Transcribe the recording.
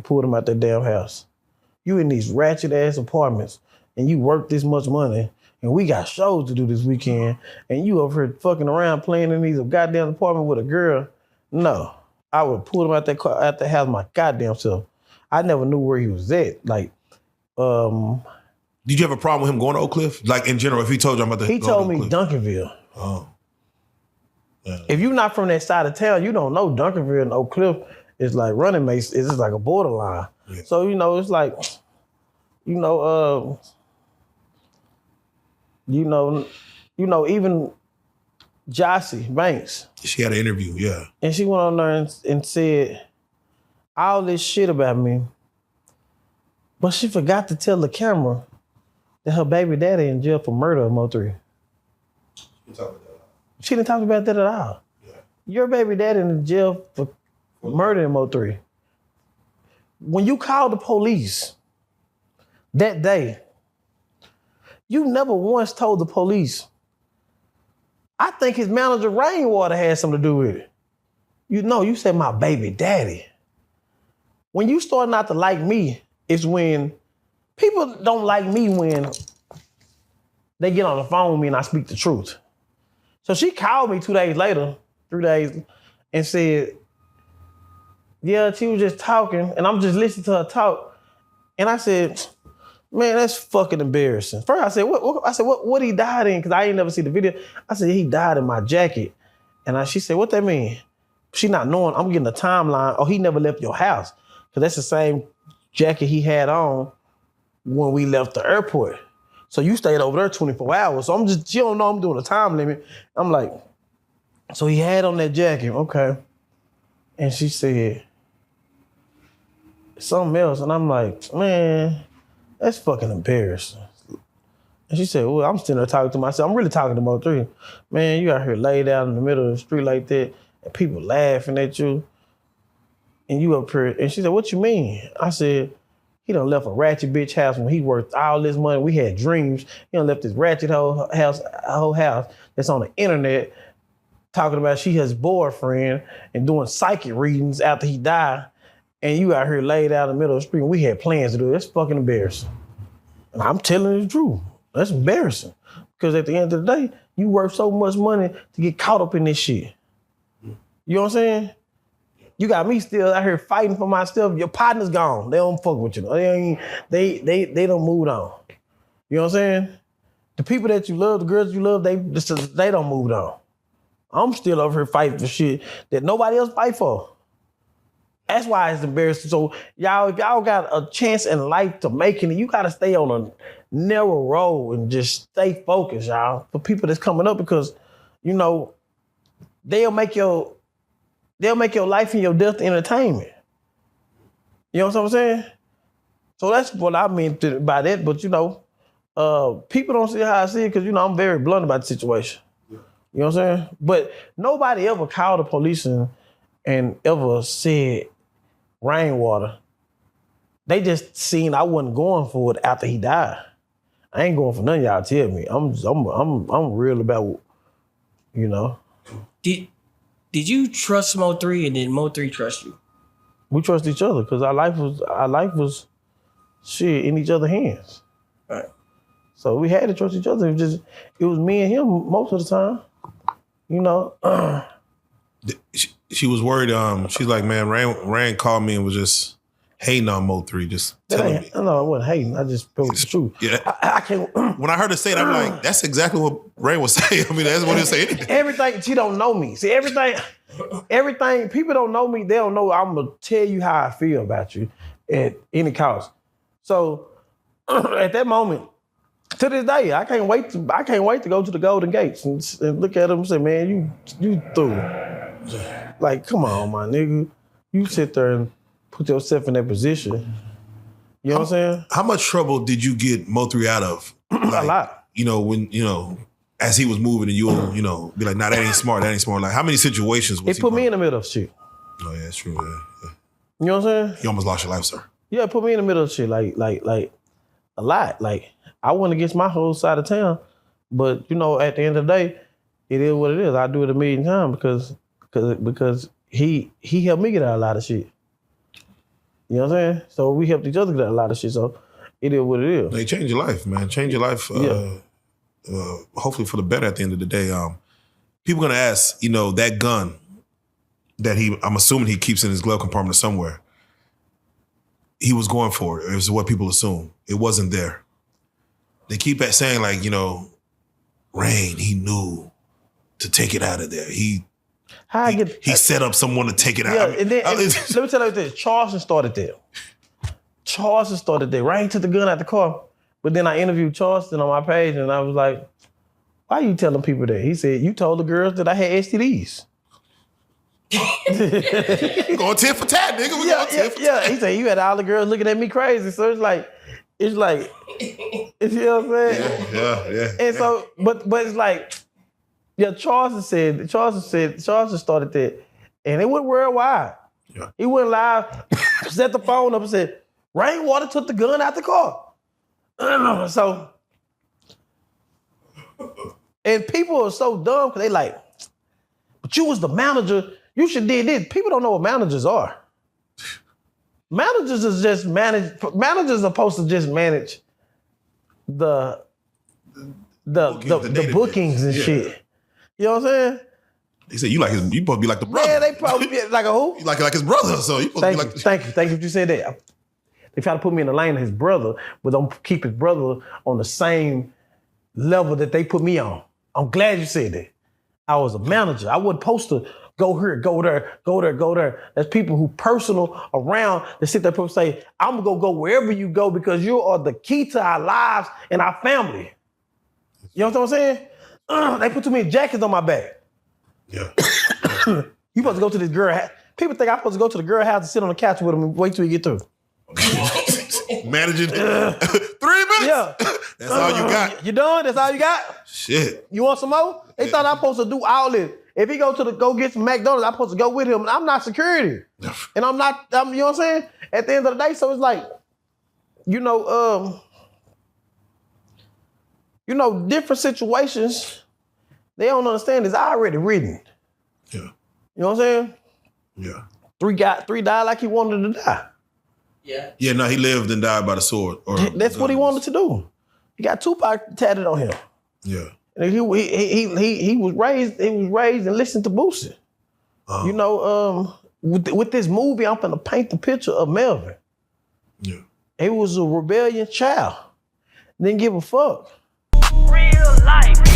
pulled him out that damn house. You in these ratchet ass apartments and you work this much money and we got shows to do this weekend and you over here fucking around playing in these goddamn apartment with a girl. No, I would pull him out that car, out the house my goddamn self. I never knew where he was at. Like, did you have a problem with him going to Oak Cliff? Like in general, if he told you I'm about to he told me Duncanville. Oh. Yeah. If you're not from that side of town, you don't know Duncanville and Oak Cliff is like running mates. It's just like a borderline. Yeah. So, you know, it's like, you know, even Jossie Banks. She had an interview, yeah. And she went on there and said all this shit about me, but she forgot to tell the camera that her baby daddy in jail for murder of Mo3. She didn't talk about that at all. Yeah. Your baby daddy in jail for murdering Mo3. When you called the police that day, you never once told the police. I think his manager Rainwater had something to do with it. You know, you said my baby daddy. When you start not to like me, it's when people don't like me when they get on the phone with me and I speak the truth. So she called me 2 days later, 3 days, and said, yeah, she was just talking, and I'm just listening to her talk. And I said, man, that's fucking embarrassing. First, I said, what he died in? Because I ain't never seen the video. I said, he died in my jacket. And she said, what that mean? She not knowing, I'm getting a timeline. Oh, he never left your house. Because that's the same jacket he had on when we left the airport. So you stayed over there 24 hours. So she don't know I'm doing a time limit. I'm like, so he had on that jacket, okay. And she said, something else. And I'm like, man, that's fucking embarrassing. And she said, well, I'm sitting there talking to myself. I'm really talking to Mo3. Man, you out here laid out in the middle of the street like that, and people laughing at you, and you up here. And she said, what you mean? I said, he done left a ratchet bitch house when he worked all this money. We had dreams. He done left this ratchet whole house that's on the internet talking about she his boyfriend and doing psychic readings after he died. And you out here laid out in the middle of the street and we had plans to do it. That's fucking embarrassing. And I'm telling you the truth. That's embarrassing. Because at the end of the day, you worth so much money to get caught up in this shit. You know what I'm saying? You got me still out here fighting for my stuff. Your partner's gone. They don't fuck with you. They don't move on. You know what I'm saying? The people that you love, the girls you love, they don't move on. I'm still over here fighting for shit that nobody else fight for. That's why it's embarrassing. So y'all, if y'all got a chance in life to make it, you gotta stay on a narrow road and just stay focused, y'all, for people that's coming up because, you know, they'll make your life and your death entertainment. You know what I'm saying? So that's what I mean by that. But, you know, people don't see how I see it because, you know, I'm very blunt about the situation. Yeah. You know what I'm saying? But nobody ever called the police and ever said Rainwater. They just seen I wasn't going for it after he died. I ain't going for none of y'all tell me. I'm real about, you know. Did you trust Mo3 and did Mo3 trust you? We trust each other because our life was shit in each other's hands. Right. So we had to trust each other. It was me and him most of the time. You know. She was worried. She's like, man, Rain called me and was just hating on Mo3, just telling me. No, I wasn't hating. I just spoke the truth. Yeah. I can't. When I heard her say it, I'm like, that's exactly what Rain was saying. I mean, that's what he was saying. Everything, she don't know me. See, everything, people don't know me. They don't know. I'm going to tell you how I feel about you at any cost. So at that moment, to this day, I can't wait to go to the Golden Gates and look at them and say, man, you through. Like, come on, my nigga. You sit there and put yourself in that position. You know what I'm saying? How much trouble did you get Mo3 out of? Like, a lot. You know, when, you know, as he was moving and you know, be like, nah, that ain't smart, that ain't smart. Like, how many situations was it put me in the middle of shit. Oh, yeah, that's true, yeah. You know what I'm saying? You almost lost your life, sir. Yeah, it put me in the middle of shit, like a lot. Like, I went against my whole side of town, but, you know, at the end of the day, it is what it is. I do it a million times because he helped me get out of a lot of shit. You know what I'm saying? So we helped each other get a lot of shit. So it is what it is. They change your life, man. Change your life. Hopefully for the better at the end of the day. People gonna ask, that gun that I'm assuming he keeps in his glove compartment somewhere. He was going for it. It was what people assume. It wasn't there. They keep saying like, Rain, he knew to take it out of there. He set up someone to take it out. Yeah, and then, let me tell you this. Charleston started there. Rain took the gun out the car. But then I interviewed Charleston on my page and I was like, why are you telling people that? He said, you told the girls that I had STDs. Going tit for tat, nigga. We going tit for tat. He said, you had all the girls looking at me crazy. So it's like, you know what I'm saying? Yeah. And so, but it's like, Charleston started that, and it went worldwide. Yeah. He went live, set the phone up and said, Rainwater took the gun out the car. So, and people are so dumb because they like, but you was the manager, you should did this. People don't know what managers are. Managers are supposed to just manage the bookings and shit. You know what I'm saying? He said you supposed to be like the brother. Yeah, they probably be like a who? You like his brother, so you supposed to be like Thank you for you said that. They try to put me in the lane of his brother, but don't keep his brother on the same level that they put me on. I'm glad you said that. I was a manager. I wasn't supposed to go here, go there, go there, go there. There's people who personal around that sit there and say, I'm gonna go wherever you go because you are the key to our lives and our family. You know what I'm saying? They put too many jackets on my back. Yeah. You supposed to go to this girl house. People think I'm supposed to go to the girl house and sit on the couch with them and wait till we get through. Managing 3 minutes? Yeah. That's all you got. You done? That's all you got? Shit. You want some more? They thought I'm supposed to do all this. If he go get some McDonald's, I'm supposed to go with him. I'm not security. And I'm not, you know what I'm saying? At the end of the day, so it's like, different situations, they don't understand it's already written. Yeah. You know what I'm saying? Yeah. Three died like he wanted to die. Yeah. Yeah, no, he lived and died by the sword. That's what he wanted to do. He got Tupac tatted on him. Yeah. And he was raised and listened to Boosie. With this movie, I'm gonna paint the picture of Melvin. Yeah. He was a rebellious child. Didn't give a fuck. Real life.